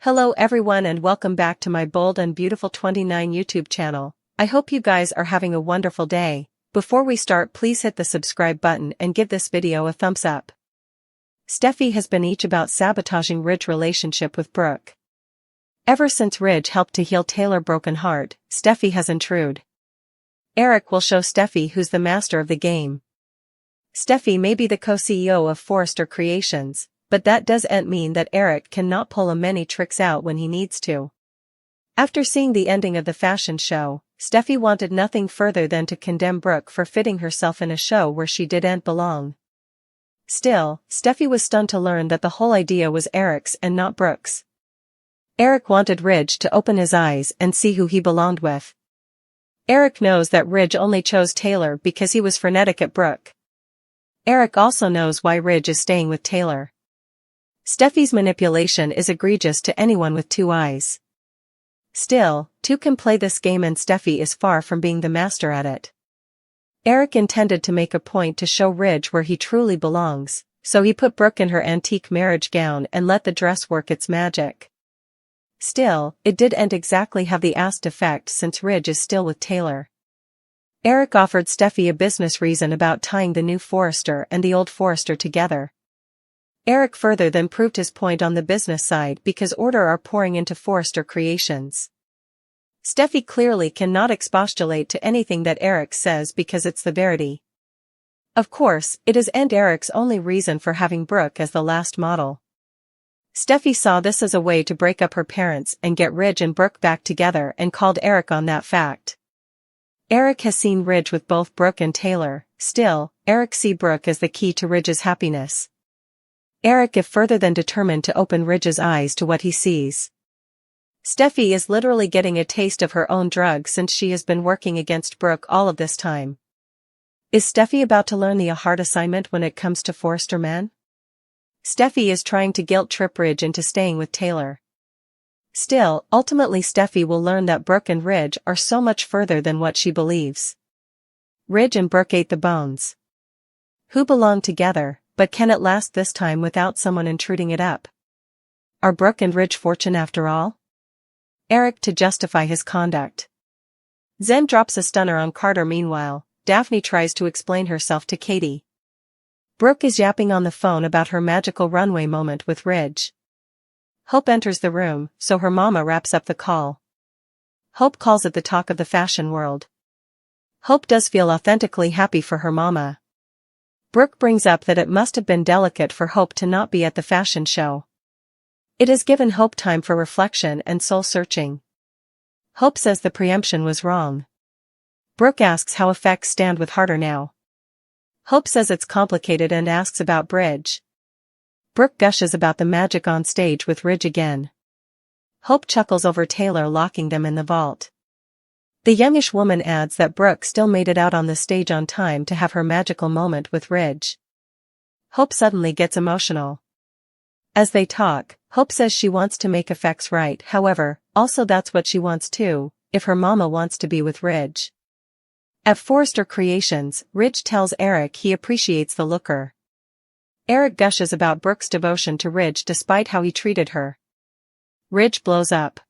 Hello everyone and welcome back to my Bold and Beautiful 29 YouTube channel. I hope you guys are having a wonderful day. Before we start, please hit the subscribe button and give this video a thumbs up. Steffy has been about sabotaging Ridge's relationship with Brooke. Ever since Ridge helped to heal Taylor's broken heart, Steffy has intruded. Eric will show Steffy who's the master of the game. Steffy may be the co-CEO of Forrester Creations, but that doesn't mean that Eric cannot pull many tricks out when he needs to. After seeing the ending of the fashion show, Steffy wanted nothing further than to condemn Brooke for fitting herself in a show where she didn't belong. Still, Steffy was stunned to learn that the whole idea was Eric's and not Brooke's. Eric wanted Ridge to open his eyes and see who he belonged with. Eric knows that Ridge only chose Taylor because he was frenetic at Brooke. Eric also knows why Ridge is staying with Taylor. Steffy's manipulation is egregious to anyone with two eyes. Still, two can play this game and Steffy is far from being the master at it. Eric intended to make a point to show Ridge where he truly belongs, so he put Brooke in her antique marriage gown and let the dress work its magic. Still, it didn't exactly have the asked effect since Ridge is still with Taylor. Eric offered Steffy a business reason about tying the new Forrester and the old Forrester together. Eric further then proved his point on the business side because orders are pouring into Forrester Creations. Steffy clearly cannot expostulate to anything that Eric says because it's the verity. Of course, it isn't Eric's only reason for having Brooke as the last model. Steffy saw this as a way to break up her parents and get Ridge and Brooke back together and called Eric on that fact. Eric has seen Ridge with both Brooke and Taylor. Still, Eric sees Brooke as the key to Ridge's happiness. Eric is further than determined to open Ridge's eyes to what he sees. Steffy is literally getting a taste of her own drug since she has been working against Brooke all of this time. Is Steffy about to learn the hard assignment when it comes to Forrester men? Steffy is trying to guilt-trip Ridge into staying with Taylor. Still, ultimately Steffy will learn that Brooke and Ridge are so much further than what she believes. Ridge and Brooke ate the bones. Who belong together, but can it last this time without someone intruding it up? Are Brooke and Ridge fortune after all? Eric to justify his conduct. Zen drops a stunner on Carter. Meanwhile, Daphne tries to explain herself to Katie. Brooke is yapping on the phone about her magical runway moment with Ridge. Hope enters the room, so her mama wraps up the call. Hope calls it the talk of the fashion world. Hope does feel authentically happy for her mama. Brooke brings up that it must have been delicate for Hope to not be at the fashion show. It has given Hope time for reflection and soul-searching. Hope says the preemption was wrong. Brooke asks how effects stand with Harder now. Hope says it's complicated and asks about Bridge. Brooke gushes about the magic on stage with Ridge again. Hope chuckles over Taylor locking them in the vault. The youngish woman adds that Brooke still made it out on the stage on time to have her magical moment with Ridge. Hope suddenly gets emotional. As they talk, Hope says she wants to make effects right, however, also that's what she wants too, if her mama wants to be with Ridge. At Forrester Creations, Ridge tells Eric he appreciates the looker. Eric gushes about Brooke's devotion to Ridge despite how he treated her. Ridge blows up.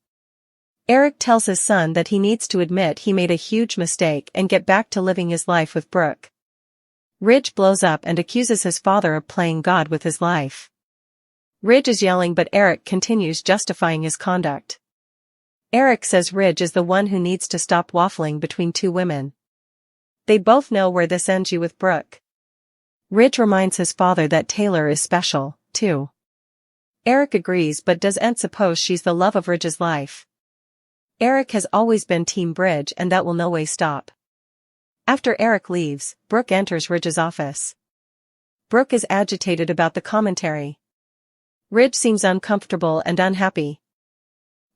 Eric tells his son that he needs to admit he made a huge mistake and get back to living his life with Brooke. Ridge blows up and accuses his father of playing God with his life. Ridge is yelling but Eric continues justifying his conduct. Eric says Ridge is the one who needs to stop waffling between two women. They both know where this ends you with Brooke. Ridge reminds his father that Taylor is special, too. Eric agrees but doesn't suppose she's the love of Ridge's life. Eric has always been Team Bridge and that will no way stop. After Eric leaves, Brooke enters Ridge's office. Brooke is agitated about the commentary. Ridge seems uncomfortable and unhappy.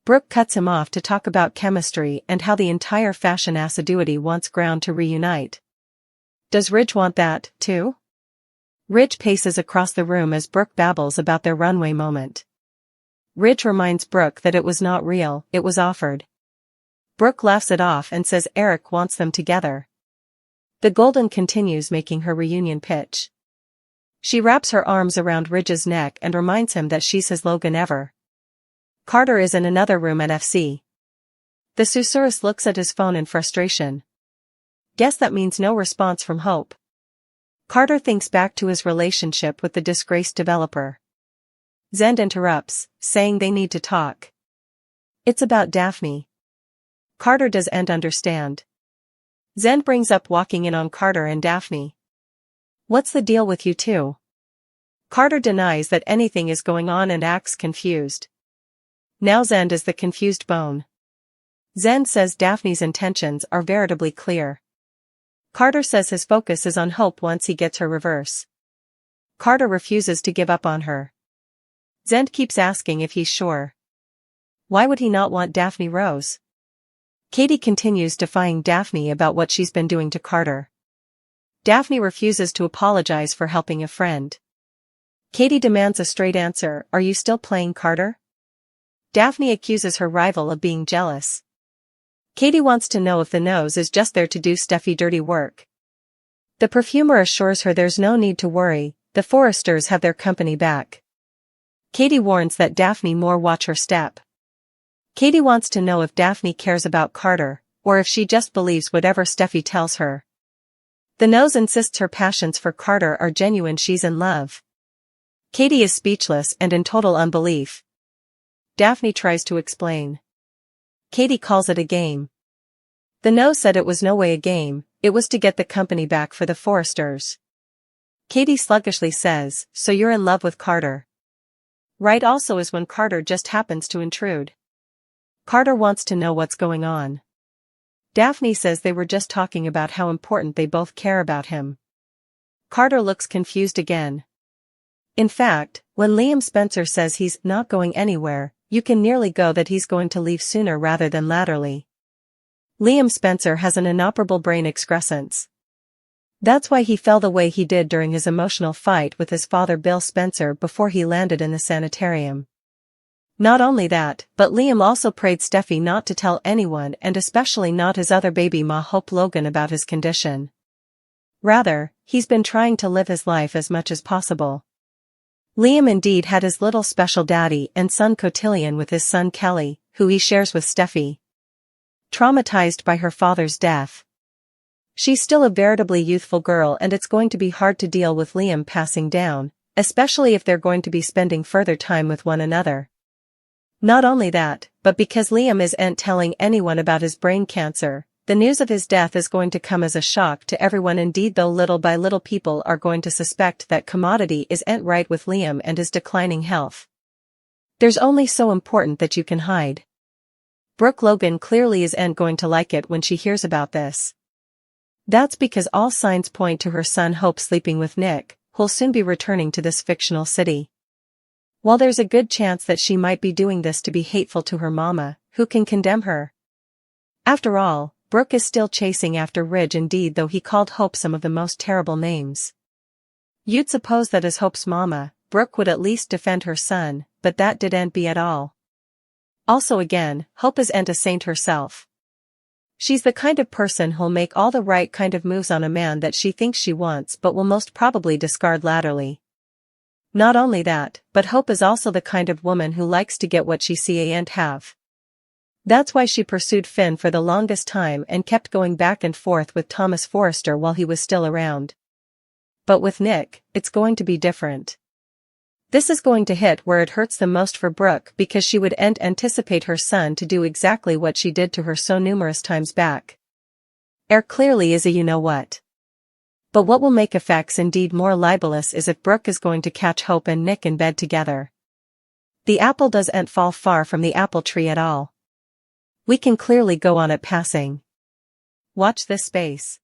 Brooke cuts him off to talk about chemistry and how the entire fashion assiduity wants ground to reunite. Does Ridge want that, too? Ridge paces across the room as Brooke babbles about their runway moment. Ridge reminds Brooke that it was not real, it was offered. Brooke laughs it off and says Eric wants them together. The Golden continues making her reunion pitch. She wraps her arms around Ridge's neck and reminds him that she's his Logan ever. Carter is in another room at FC. The susurrus looks at his phone in frustration. Guess that means no response from Hope. Carter thinks back to his relationship with the disgraced developer. Zend interrupts, saying they need to talk. It's about Daphne. Carter doesn't understand. Zend brings up walking in on Carter and Daphne. What's the deal with you two? Carter denies that anything is going on and acts confused. Now Zend is the confused bone. Zend says Daphne's intentions are veritably clear. Carter says his focus is on Hope once he gets her reverse. Carter refuses to give up on her. Zend keeps asking if he's sure. Why would he not want Daphne Rose? Katie continues defying Daphne about what she's been doing to Carter. Daphne refuses to apologize for helping a friend. Katie demands a straight answer. Are you still playing Carter? Daphne accuses her rival of being jealous. Katie wants to know if the nose is just there to do Steffy dirty work. The perfumer assures her there's no need to worry, the Forresters have their company back. Katie warns that Daphne more watch her step. Katie wants to know if Daphne cares about Carter, or if she just believes whatever Steffy tells her. The nose insists her passions for Carter are genuine, she's in love. Katie is speechless and in total unbelief. Daphne tries to explain. Katie calls it a game. The nose said it was no way a game, it was to get the company back for the Forresters. Katie sluggishly says, so you're in love with Carter. Right, also is when Carter just happens to intrude. Carter wants to know what's going on. Daphne says they were just talking about how important they both care about him. Carter looks confused again. In fact, when Liam Spencer says he's not going anywhere, you can nearly go that he's going to leave sooner rather than laterally. Liam Spencer has an inoperable brain excrescence. That's why he fell the way he did during his emotional fight with his father Bill Spencer before he landed in the sanitarium. Not only that, but Liam also prayed Steffy not to tell anyone and especially not his other baby ma Hope Logan about his condition. Rather, he's been trying to live his life as much as possible. Liam indeed had his little special daddy and son cotillion with his son Kelly, who he shares with Steffy. Traumatized by her father's death. She's still a veritably youthful girl and it's going to be hard to deal with Liam passing down, especially if they're going to be spending further time with one another. Not only that, but because Liam isn't telling anyone about his brain cancer, the news of his death is going to come as a shock to everyone indeed, though little by little people are going to suspect that commodity isn't right with Liam and his declining health. There's only so important that you can hide. Brooke Logan clearly isn't going to like it when she hears about this. That's because all signs point to her son Hope sleeping with Nick, who'll soon be returning to this fictional city. While there's a good chance that she might be doing this to be hateful to her mama, who can condemn her? After all, Brooke is still chasing after Ridge indeed, though he called Hope some of the most terrible names. You'd suppose that as Hope's mama, Brooke would at least defend her son, but that didn't be at all. Also again, Hope isn't a saint herself. She's the kind of person who'll make all the right kind of moves on a man that she thinks she wants but will most probably discard laterally. Not only that, but Hope is also the kind of woman who likes to get what she can't have. That's why she pursued Finn for the longest time and kept going back and forth with Thomas Forrester while he was still around. But with Nick, it's going to be different. This is going to hit where it hurts the most for Brooke because she would anticipate her son to do exactly what she did to her so numerous times back. Clearly is a you-know-what. But what will make effects indeed more libelous is if Brooke is going to catch Hope and Nick in bed together. The apple doesn't fall far from the apple tree at all. We can clearly go on it passing. Watch this space.